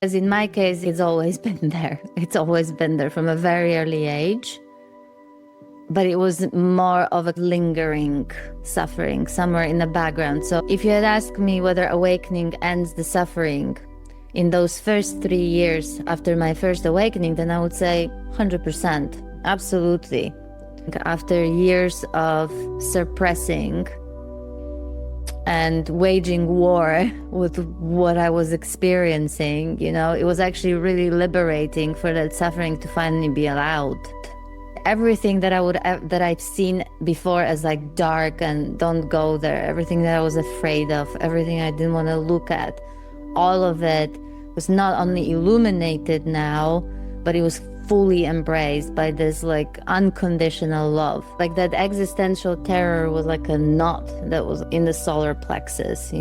As in my case, it's always been there. It's always been there from a very early age. But it was more of a lingering suffering somewhere in the background. So if you had asked me whether awakening ends the suffering in those first 3 years after my first awakening, then I would say 100%. Absolutely. After years of suppressing and waging war with what I was experiencing, it was actually really liberating for that suffering to finally be allowed. Everything that I've seen before as like dark and don't go there, everything that I was afraid of, everything I didn't want to look at, all of it was not only illuminated now, but it was fully embraced by this like unconditional love. Like that existential terror was like a knot that was in the solar plexus,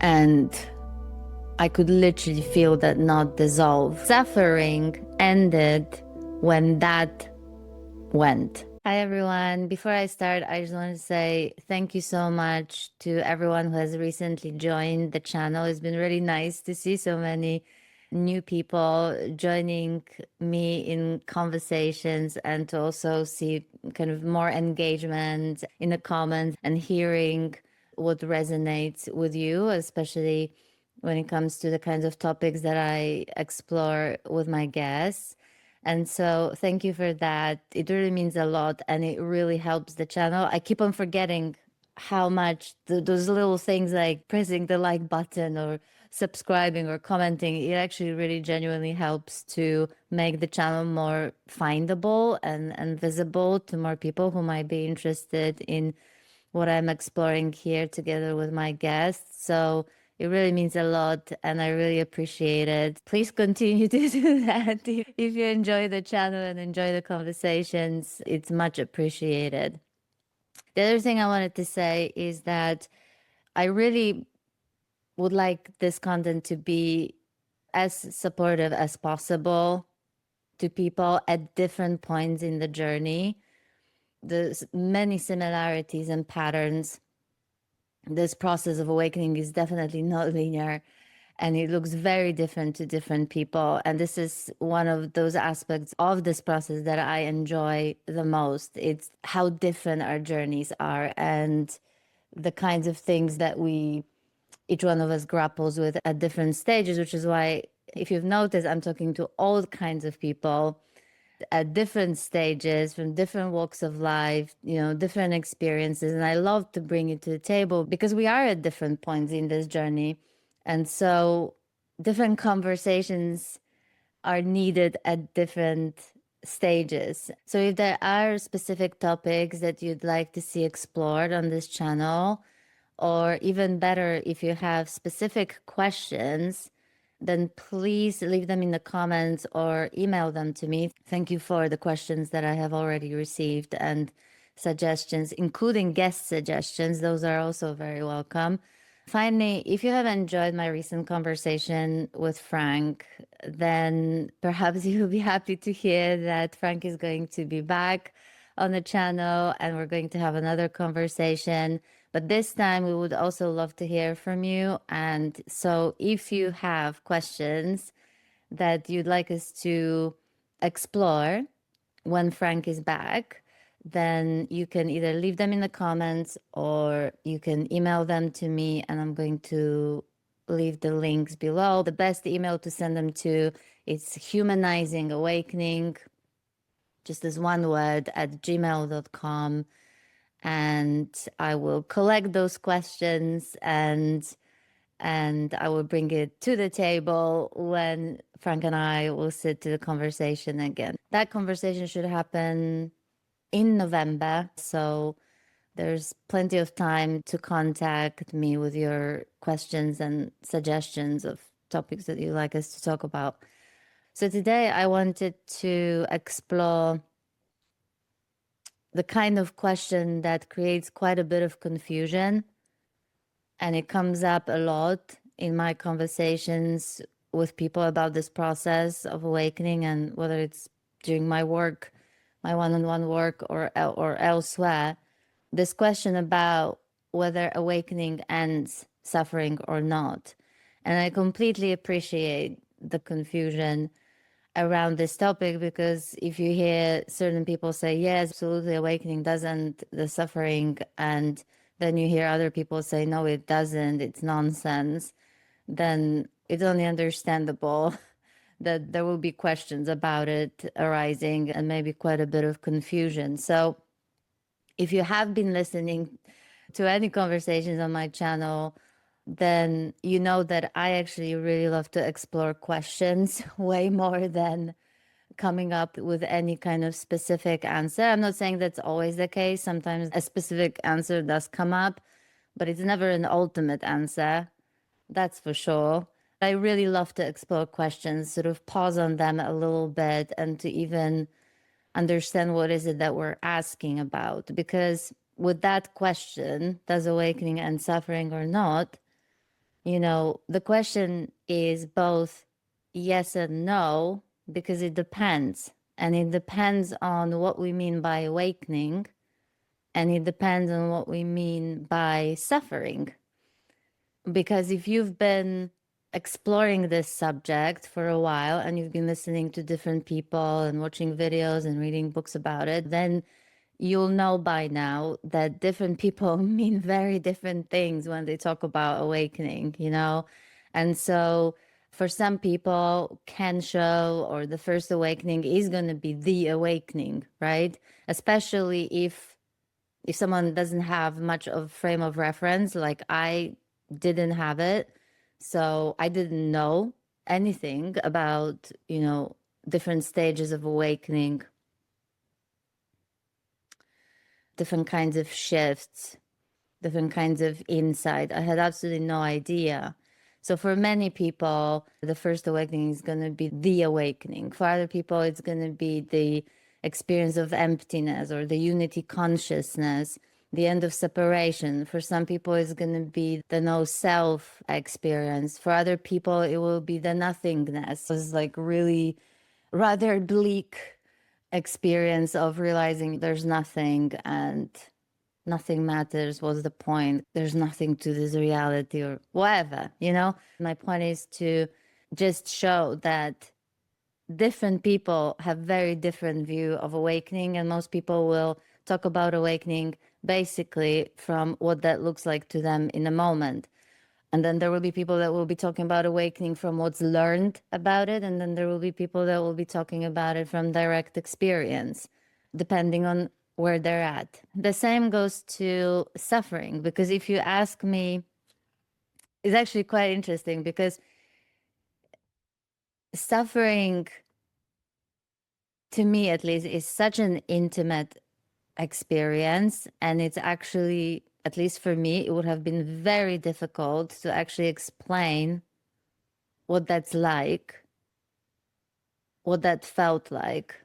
and I could literally feel that knot dissolve. Suffering ended when that went. Hi everyone. Before I start, I just want to say thank you so much to everyone who has recently joined the channel. It's been really nice to see so many new people joining me in conversations, and to also see kind of more engagement in the comments and hearing what resonates with you, especially when it comes to the kinds of topics that I explore with my guests. And so thank you for that. It really means a lot, and it really helps the channel. I keep on forgetting how much those little things like pressing the like button or subscribing or commenting, it actually really genuinely helps to make the channel more findable and visible to more people who might be interested in what I'm exploring here together with my guests. So it really means a lot, and I really appreciate it. Please continue to do that. If you enjoy the channel and enjoy the conversations, it's much appreciated. The other thing I wanted to say is that I really would like this content to be as supportive as possible to people at different points in the journey. There's many similarities and patterns. This process of awakening is definitely not linear, and it looks very different to different people. And this is one of those aspects of this process that I enjoy the most. It's how different our journeys are and the kinds of things that each one of us grapples with at different stages, which is why, if you've noticed, I'm talking to all kinds of people at different stages, from different walks of life, different experiences. And I love to bring it to the table because we are at different points in this journey. And so different conversations are needed at different stages. So if there are specific topics that you'd like to see explored on this channel, or even better, if you have specific questions, then please leave them in the comments or email them to me. Thank you for the questions that I have already received and suggestions, including guest suggestions. Those are also very welcome. Finally, if you have enjoyed my recent conversation with Frank, then perhaps you'll be happy to hear that Frank is going to be back on the channel and we're going to have another conversation. But this time we would also love to hear from you. And so if you have questions that you'd like us to explore when Frank is back, then you can either leave them in the comments or you can email them to me, and I'm going to leave the links below. The best email to send them to is humanizingawakening, just as one word, at gmail.com. And I will collect those questions and I will bring it to the table when Frank and I will sit to the conversation again. That conversation should happen in November, so there's plenty of time to contact me with your questions and suggestions of topics that you'd like us to talk about. So today I wanted to explore the kind of question that creates quite a bit of confusion, and it comes up a lot in my conversations with people about this process of awakening, and whether it's during my work, my one-on-one work, or elsewhere, this question about whether awakening ends suffering or not. And I completely appreciate the confusion around this topic, because if you hear certain people say, yes, absolutely, awakening doesn't the suffering, and then you hear other people say, no, it doesn't, it's nonsense, then it's only understandable that there will be questions about it arising and maybe quite a bit of confusion. So if you have been listening to any conversations on my channel, then you know that I actually really love to explore questions way more than coming up with any kind of specific answer. I'm not saying that's always the case. Sometimes a specific answer does come up, but it's never an ultimate answer. That's for sure. I really love to explore questions, sort of pause on them a little bit, and to even understand what is it that we're asking about. Because with that question, does awakening end suffering or not? The question is both yes and no, because it depends. And it depends on what we mean by awakening, and it depends on what we mean by suffering. Because if you've been exploring this subject for a while and you've been listening to different people and watching videos and reading books about it, then you'll know by now that different people mean very different things when they talk about awakening. And so for some people, Kensho or the first awakening is going to be the awakening, right? Especially if someone doesn't have much of frame of reference, like I didn't have it. So I didn't know anything about, different stages of awakening, different kinds of shifts, different kinds of insight. I had absolutely no idea. So for many people, the first awakening is going to be the awakening. For other people, it's going to be the experience of emptiness or the unity consciousness, the end of separation. For some people, it's going to be the no self experience. For other people, it will be the nothingness. It's like really rather bleak experience of realizing there's nothing and nothing matters. What's the point? There's nothing to this reality or whatever. My point is to just show that different people have very different view of awakening, and most people will talk about awakening basically from what that looks like to them in a moment. And then there will be people that will be talking about awakening from what's learned about it. And then there will be people that will be talking about it from direct experience, depending on where they're at. The same goes to suffering, because if you ask me, it's actually quite interesting, because suffering, to me at least, is such an intimate experience. And it's actually, at least for me, it would have been very difficult to actually explain what that's like, what that felt like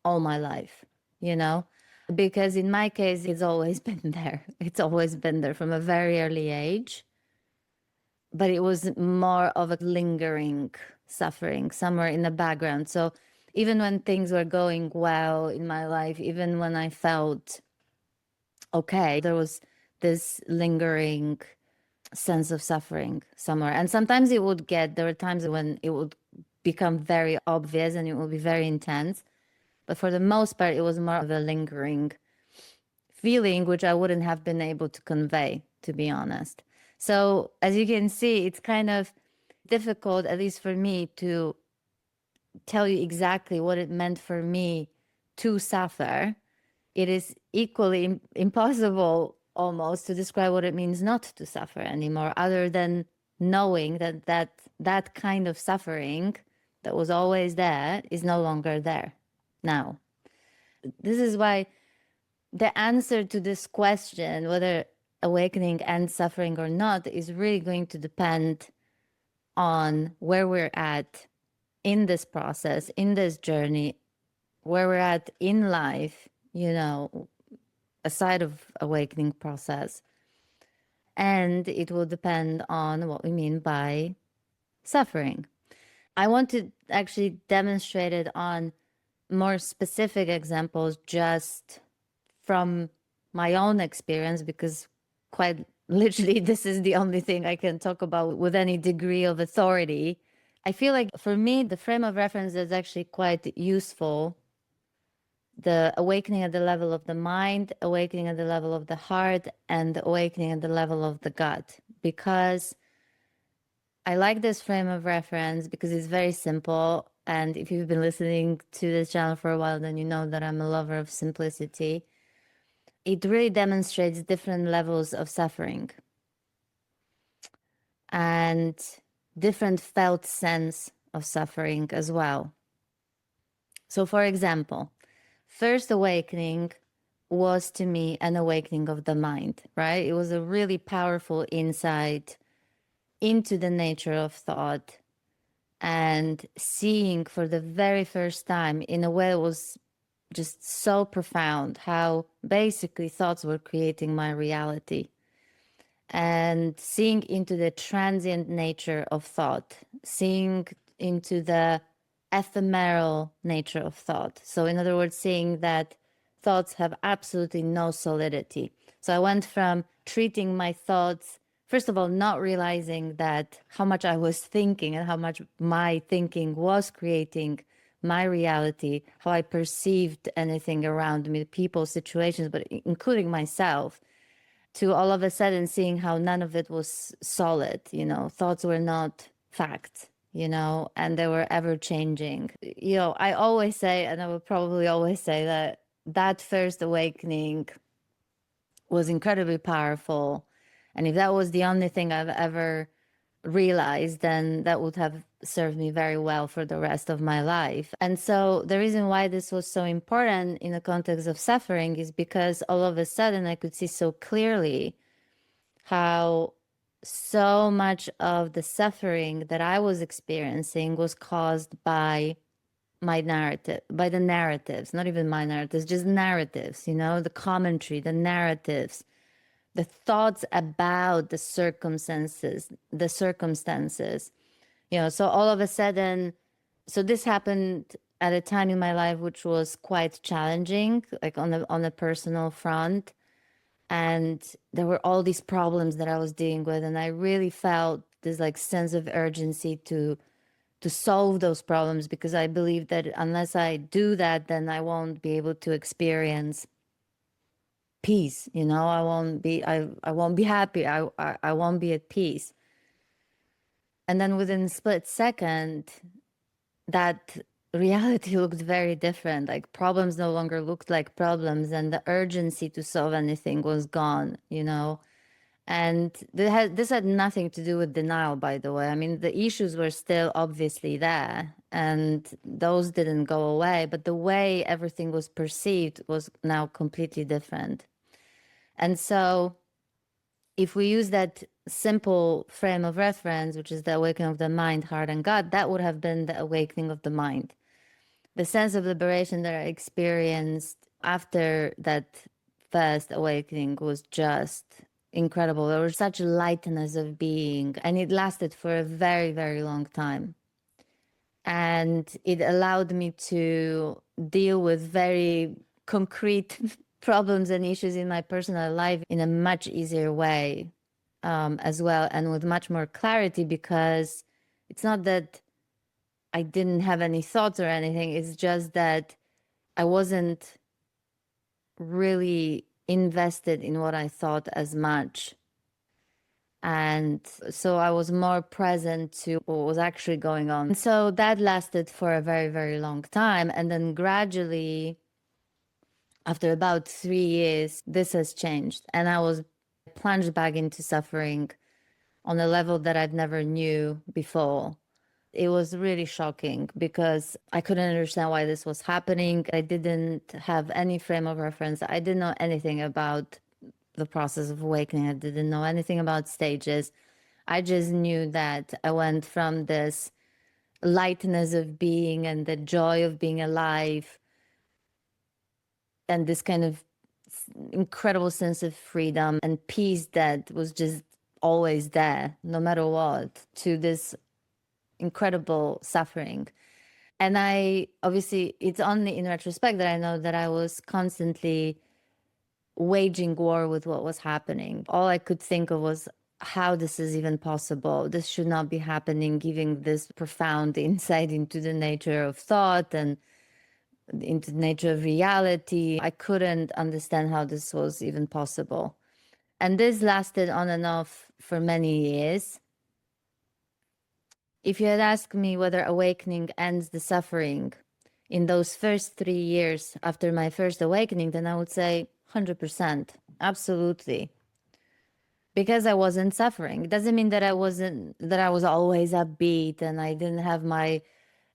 all my life, you know? Because in my case, it's always been there. It's always been there from a very early age. But it was more of a lingering suffering somewhere in the background. So even when things were going well in my life, even when I felt okay, there was this lingering sense of suffering somewhere. And sometimes there were times when it would become very obvious and it would be very intense. But for the most part, it was more of a lingering feeling, which I wouldn't have been able to convey, to be honest. So as you can see, it's kind of difficult, at least for me, to tell you exactly what it meant for me to suffer. It is equally impossible almost to describe what it means not to suffer anymore, other than knowing that kind of suffering that was always there is no longer there now. This is why the answer to this question, whether awakening ends suffering or not, is really going to depend on where we're at in this process, in this journey, where we're at in life, aside of awakening process. And it will depend on what we mean by suffering. I want to actually demonstrate it on more specific examples just from my own experience, because quite literally, this is the only thing I can talk about with any degree of authority. I feel like for me, the frame of reference is actually quite useful. The awakening at the level of the mind, awakening at the level of the heart, and awakening at the level of the gut. Because I like this frame of reference because it's very simple. And if you've been listening to this channel for a while, then you know that I'm a lover of simplicity. It really demonstrates different levels of suffering and different felt sense of suffering as well. So, for example, first awakening was to me an awakening of the mind, right? It was a really powerful insight into the nature of thought and seeing for the very first time in a way it was just so profound how basically thoughts were creating my reality and seeing into the transient nature of thought, seeing into the ephemeral nature of thought. So, in other words, seeing that thoughts have absolutely no solidity. So, I went from treating my thoughts, first of all, not realizing that how much I was thinking and how much my thinking was creating my reality, how I perceived anything around me, people, situations, but including myself, to all of a sudden seeing how none of it was solid, thoughts were not facts, and they were ever changing. I always say, and I will probably always say that that first awakening was incredibly powerful. And if that was the only thing I've ever realized, then that would have served me very well for the rest of my life. And so the reason why this was so important in the context of suffering is because all of a sudden I could see so clearly how so much of the suffering that I was experiencing was caused by my narrative, by the narratives, not even my narratives, just narratives, the commentary, the narratives, the thoughts about the circumstances. So all of a sudden, so this happened at a time in my life which was quite challenging, like on a personal front. And there were all these problems that I was dealing with, and I really felt this like sense of urgency to solve those problems, because I believe that unless I do that, then I won't be able to experience peace. I won't be happy. I won't be at peace. And then within a split second, that reality looked very different. Like problems no longer looked like problems, and the urgency to solve anything was gone. And this had nothing to do with denial, by the way. I mean, the issues were still obviously there, and those didn't go away, but the way everything was perceived was now completely different. And so if we use that simple frame of reference, which is the awakening of the mind, heart, and gut, that would have been the awakening of the mind. The sense of liberation that I experienced after that first awakening was just incredible. There was such lightness of being, and it lasted for a very, very long time. And it allowed me to deal with very concrete problems and issues in my personal life in a much easier way, as well, and with much more clarity, because it's not that I didn't have any thoughts or anything. It's just that I wasn't really invested in what I thought as much. And so I was more present to what was actually going on. And so that lasted for a very, very long time. And then gradually, after about 3 years, this has changed. And I was plunged back into suffering on a level that I'd never knew before. It was really shocking because I couldn't understand why this was happening. I didn't have any frame of reference. I didn't know anything about the process of awakening. I didn't know anything about stages. I just knew that I went from this lightness of being and the joy of being alive and this kind of incredible sense of freedom and peace that was just always there, no matter what, to this incredible suffering. And I obviously, it's only in retrospect that I know that I was constantly waging war with what was happening. All I could think of was how this is even possible. This should not be happening, giving this profound insight into the nature of thought and into the nature of reality. I couldn't understand how this was even possible. And this lasted on and off for many years. If you had asked me whether awakening ends the suffering in those first 3 years after my first awakening, then I would say 100%. Absolutely. Because I wasn't suffering. It doesn't mean that I was always upbeat and I didn't have my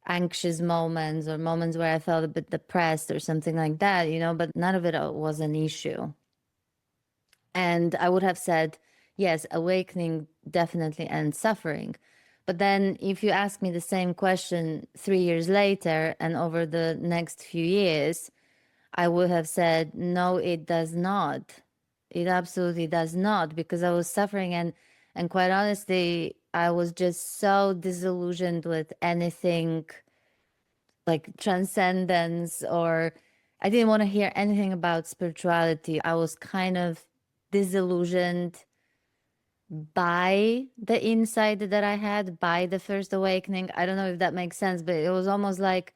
anxious moments or moments where I felt a bit depressed or something like that, but none of it was an issue. And I would have said, yes, awakening definitely ends suffering. But then if you ask me the same question 3 years later and over the next few years, I would have said, no, it does not. It absolutely does not, because I was suffering and quite honestly, I was just so disillusioned with anything like transcendence, or I didn't want to hear anything about spirituality. I was kind of disillusioned by the insight that I had by the first awakening. I don't know if that makes sense, but it was almost like,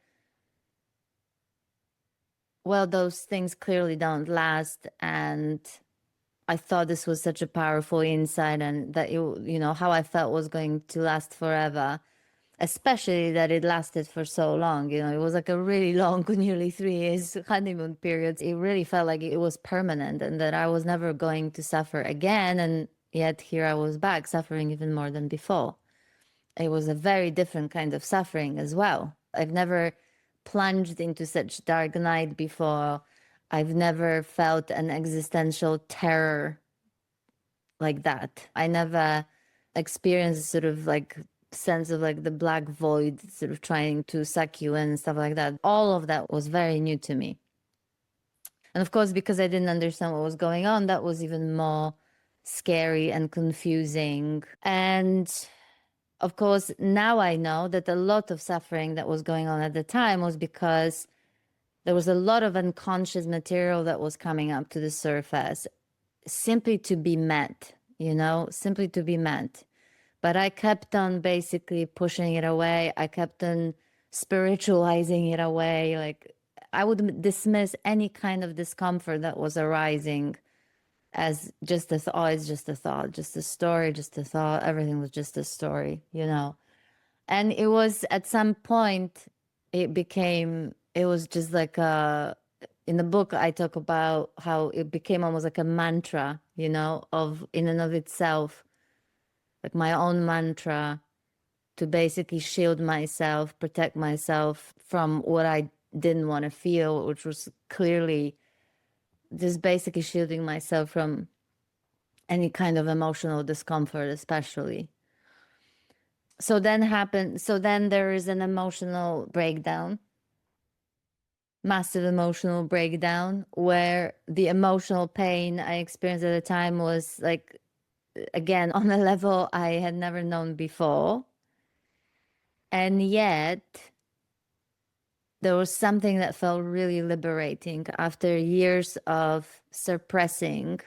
well, those things clearly don't last. And I thought this was such a powerful insight and that how I felt was going to last forever, especially that it lasted for so long. It was like a really long, nearly 3 years honeymoon period. It really felt like it was permanent and that I was never going to suffer again. And yet here I was back suffering even more than before. It was a very different kind of suffering as well. I've never plunged into such dark night before. I've never felt an existential terror like that. I never experienced sort of like sense of like the black void sort of trying to suck you in and stuff like that. All of that was very new to me. And of course, because I didn't understand what was going on, that was even more scary and confusing. And of course, now I know that a lot of suffering that was going on at the time was because there was a lot of unconscious material that was coming up to the surface simply to be met, simply to be met. But I kept on basically pushing it away. I kept on spiritualizing it away. Like I would dismiss any kind of discomfort that was arising as just a thought. Oh, it's just a thought, just a story, just a thought. Everything was just a story. And it was at some point, it was just like in the book, I talk about how it became almost like a mantra, of in and of itself, like my own mantra to basically shield myself, protect myself from what I didn't want to feel, which was clearly just basically shielding myself from any kind of emotional discomfort, especially. So then there is an emotional breakdown, massive emotional breakdown, where the emotional pain I experienced at the time was like, again, on a level I had never known before. And yet there was something that felt really liberating after years of suppressing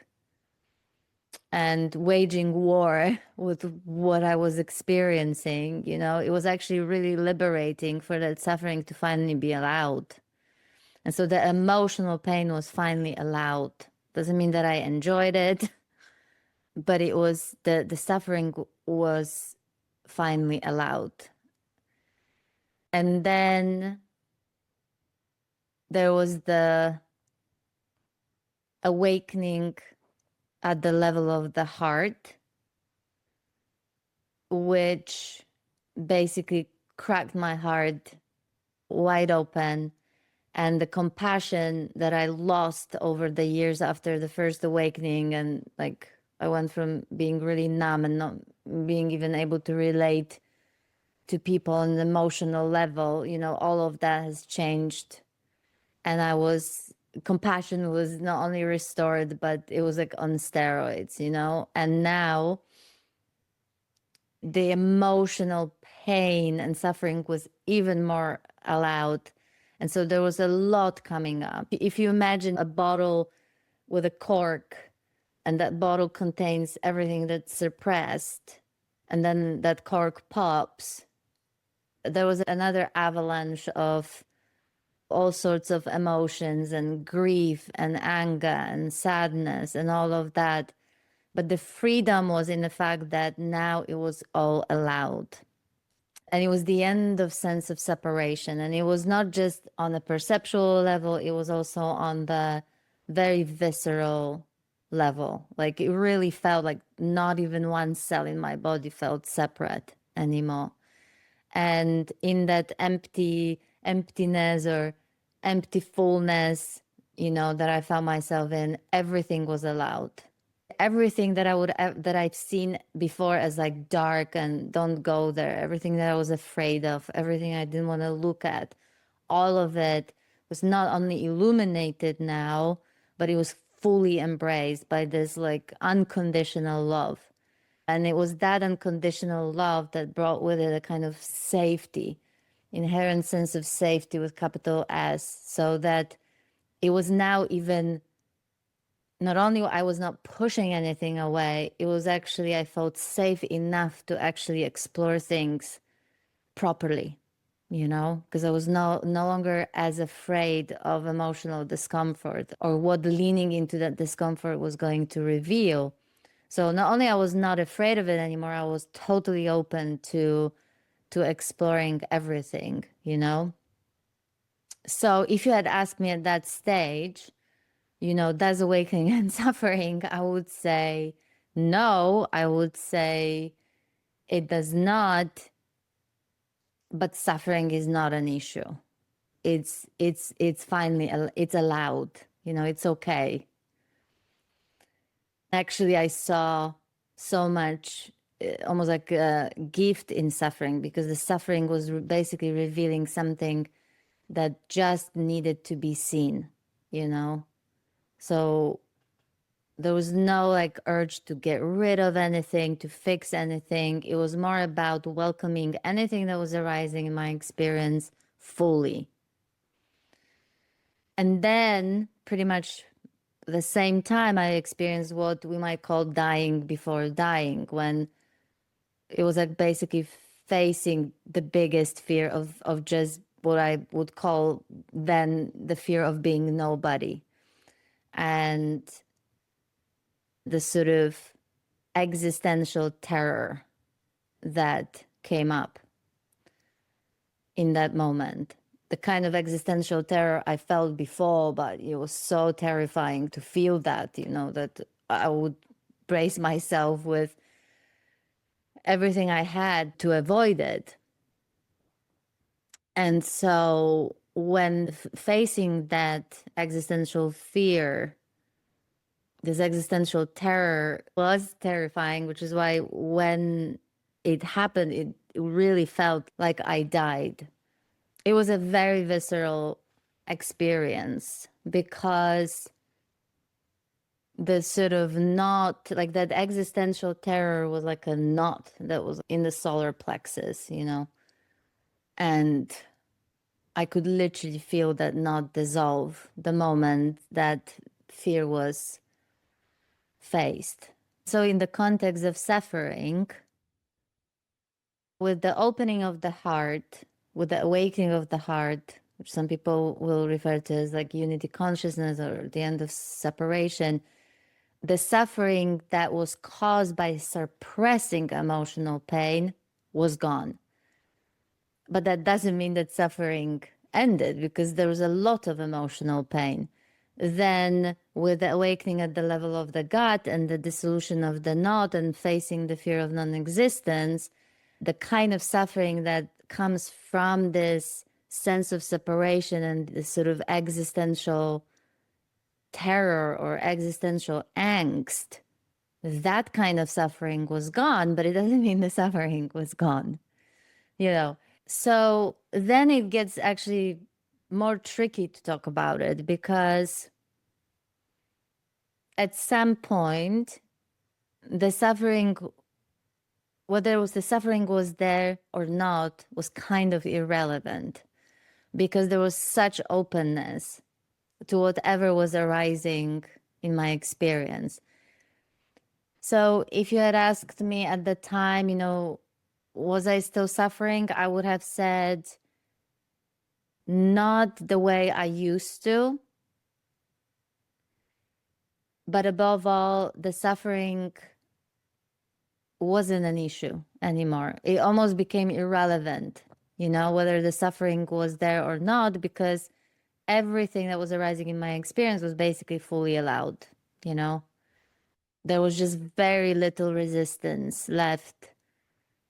and waging war with what I was experiencing. It was actually really liberating for that suffering to finally be allowed. And so the emotional pain was finally allowed. Doesn't mean that I enjoyed it, but it was the suffering was finally allowed. And then there was the awakening at the level of the heart, which basically cracked my heart wide open. And the compassion that I lost over the years after the first awakening, and like I went from being really numb and not being even able to relate to people on an emotional level, all of that has changed. And compassion was not only restored, but it was like on steroids, and now the emotional pain and suffering was even more allowed. And so there was a lot coming up. If you imagine a bottle with a cork, and that bottle contains everything that's suppressed, and then that cork pops. There was another avalanche of all sorts of emotions and grief and anger and sadness and all of that. But the freedom was in the fact that now it was all allowed. And it was the end of sense of separation. And it was not just on a perceptual level, it was also on the very visceral level. Like it really felt like not even one cell in my body felt separate anymore. And in that emptiness or empty fullness, that I found myself in, everything was allowed. Everything that I've seen before as like dark and don't go there, everything that I was afraid of, everything I didn't want to look at, all of it was not only illuminated now, but it was fully embraced by this like unconditional love. And it was that unconditional love that brought with it a kind of safety, inherent sense of safety with capital S, so that it was now even not only I was not pushing anything away, it was actually I felt safe enough to actually explore things properly, because I was no longer as afraid of emotional discomfort or what leaning into that discomfort was going to reveal. So not only I was not afraid of it anymore, I was totally open to exploring everything. So if you had asked me at that stage, does awakening and suffering, I would say no. I would say it does not, but suffering is not an issue. It's finally it's allowed. It's okay. Actually, I saw so much, almost like a gift in suffering, because the suffering was basically revealing something that just needed to be seen, you know? So there was no like urge to get rid of anything, to fix anything. It was more about welcoming anything that was arising in my experience fully. And then pretty much the same time I experienced what we might call dying before dying, when it was like basically facing the biggest fear of just what I would call then the fear of being nobody, and the sort of existential terror that came up in that moment. The kind of existential terror I felt before, but it was so terrifying to feel that I would brace myself with everything I had to avoid it. And so when facing that existential fear, this existential terror was terrifying, which is why when it happened, it really felt like I died. It was a very visceral experience because the sort of knot, like that existential terror was like a knot that was in the solar plexus. And I could literally feel that knot dissolve the moment that fear was faced. So, in the context of suffering, with the opening of the heart, with the awakening of the heart, which some people will refer to as like unity consciousness or the end of separation, the suffering that was caused by suppressing emotional pain was gone. But that doesn't mean that suffering ended, because there was a lot of emotional pain. Then, with the awakening at the level of the gut and the dissolution of the knot and facing the fear of non existence, the kind of suffering that comes from this sense of separation and this sort of existential terror or existential angst, that kind of suffering was gone, but it doesn't mean the suffering was gone, you know. So then it gets actually more tricky to talk about it, because at some point, the suffering, whether it was the suffering was there or not, was kind of irrelevant, because there was such openness to whatever was arising in my experience. So if you had asked me at the time, was I still suffering? I would have said not the way I used to, but above all, the suffering wasn't an issue anymore. It almost became irrelevant, whether the suffering was there or not, because everything that was arising in my experience was basically fully allowed, you know? There was just very little resistance left.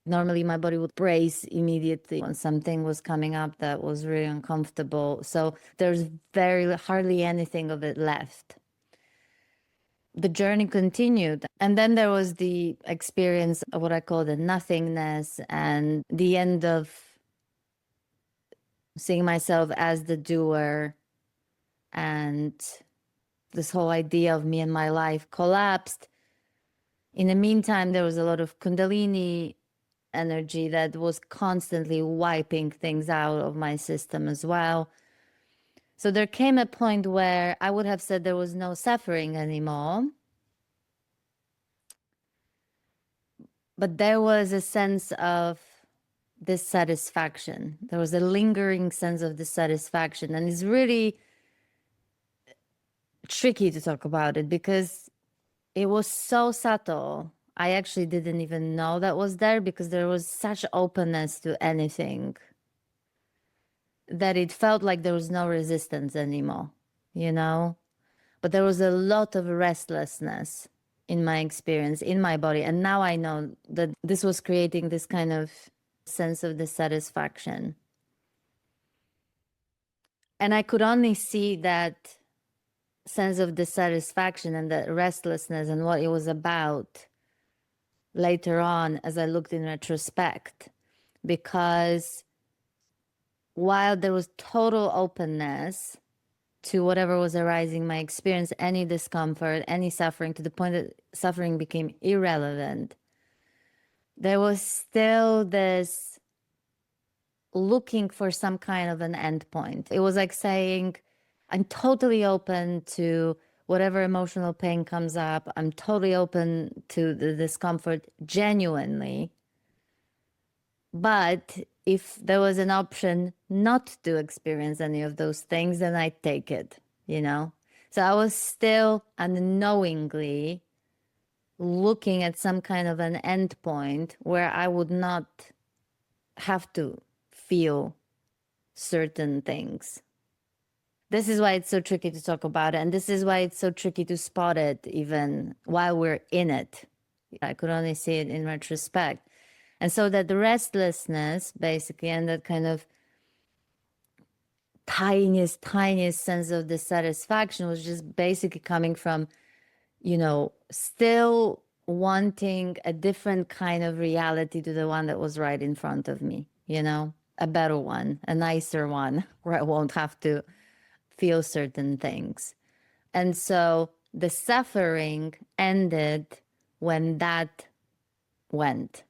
Normally, my body would brace immediately when something was coming up that was really uncomfortable. So there's hardly anything of it left. The journey continued. And then there was the experience of what I call the nothingness and the end of seeing myself as the doer. And this whole idea of me and my life collapsed. In the meantime, there was a lot of Kundalini energy that was constantly wiping things out of my system as well. So there came a point where I would have said there was no suffering anymore. But there was a sense of dissatisfaction. There was a lingering sense of dissatisfaction. And it's really tricky to talk about it because it was so subtle. I actually didn't even know that was there because there was such openness to anything that it felt like there was no resistance anymore, But there was a lot of restlessness in my experience, in my body. And now I know that this was creating this kind of sense of dissatisfaction. And I could only see that sense of dissatisfaction and that restlessness and what it was about later on as I looked in retrospect. Because while there was total openness to whatever was arising in my experience, any discomfort, any suffering, to the point that suffering became irrelevant, there was still this looking for some kind of an endpoint. It was like saying, I'm totally open to whatever emotional pain comes up. I'm totally open to the discomfort genuinely. But if there was an option not to experience any of those things, then I'd take it, So I was still unknowingly looking at some kind of an endpoint where I would not have to feel certain things. This is why it's so tricky to talk about it. And this is why it's so tricky to spot it even while we're in it. I could only see it in retrospect. And so that the restlessness, basically, and that kind of tiniest sense of dissatisfaction was just basically coming from, still wanting a different kind of reality to the one that was right in front of me, a better one, a nicer one, where I won't have to feel certain things. And so the suffering ended when that went.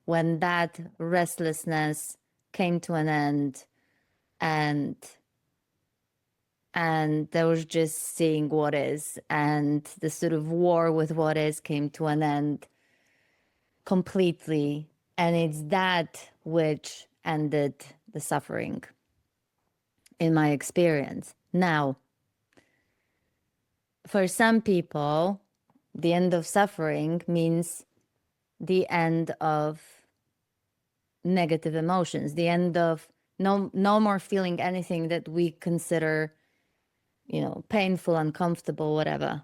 When that restlessness came to an end and there was just seeing what is, and the sort of war with what is came to an end completely. And it's that which ended the suffering in my experience. Now, for some people, the end of suffering means the end of negative emotions, the end of no more feeling anything that we consider, painful, uncomfortable, whatever.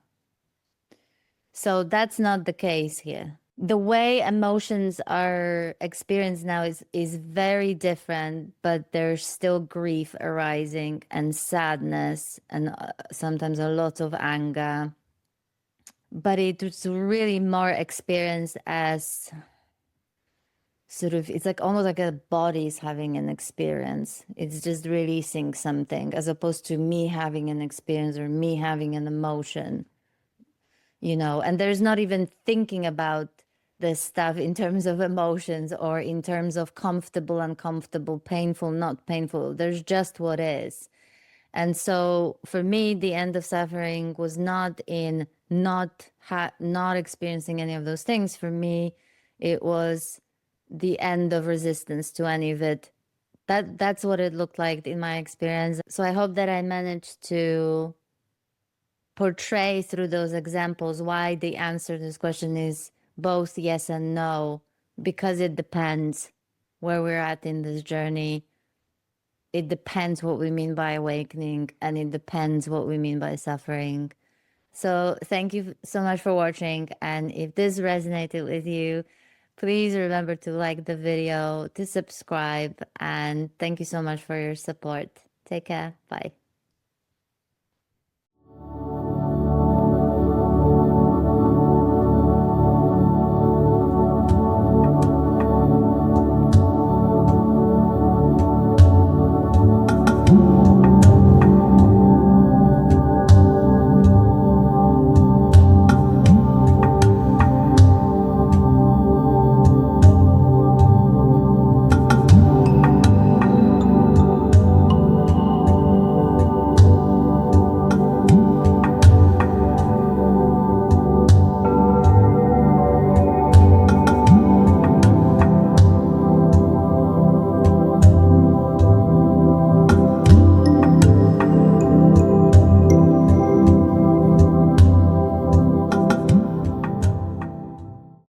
So that's not the case here. The way emotions are experienced now is very different, but there's still grief arising and sadness and sometimes a lot of anger. But it's really more experienced as sort of, it's like almost like a body's having an experience. It's just releasing something as opposed to me having an experience or me having an emotion, and there's not even thinking about this stuff in terms of emotions or in terms of comfortable, uncomfortable, painful, not painful. There's just what is. And so for me, the end of suffering was not in not experiencing any of those things. For me, it was the end of resistance to any of it. That's what it looked like in my experience. So I hope that I managed to portray through those examples why the answer to this question is both yes and no, because it depends where we're at in this journey. It depends what we mean by awakening, and it depends what we mean by suffering. So thank you so much for watching. And if this resonated with you, please remember to like the video, to subscribe, and thank you so much for your support. Take care. Bye.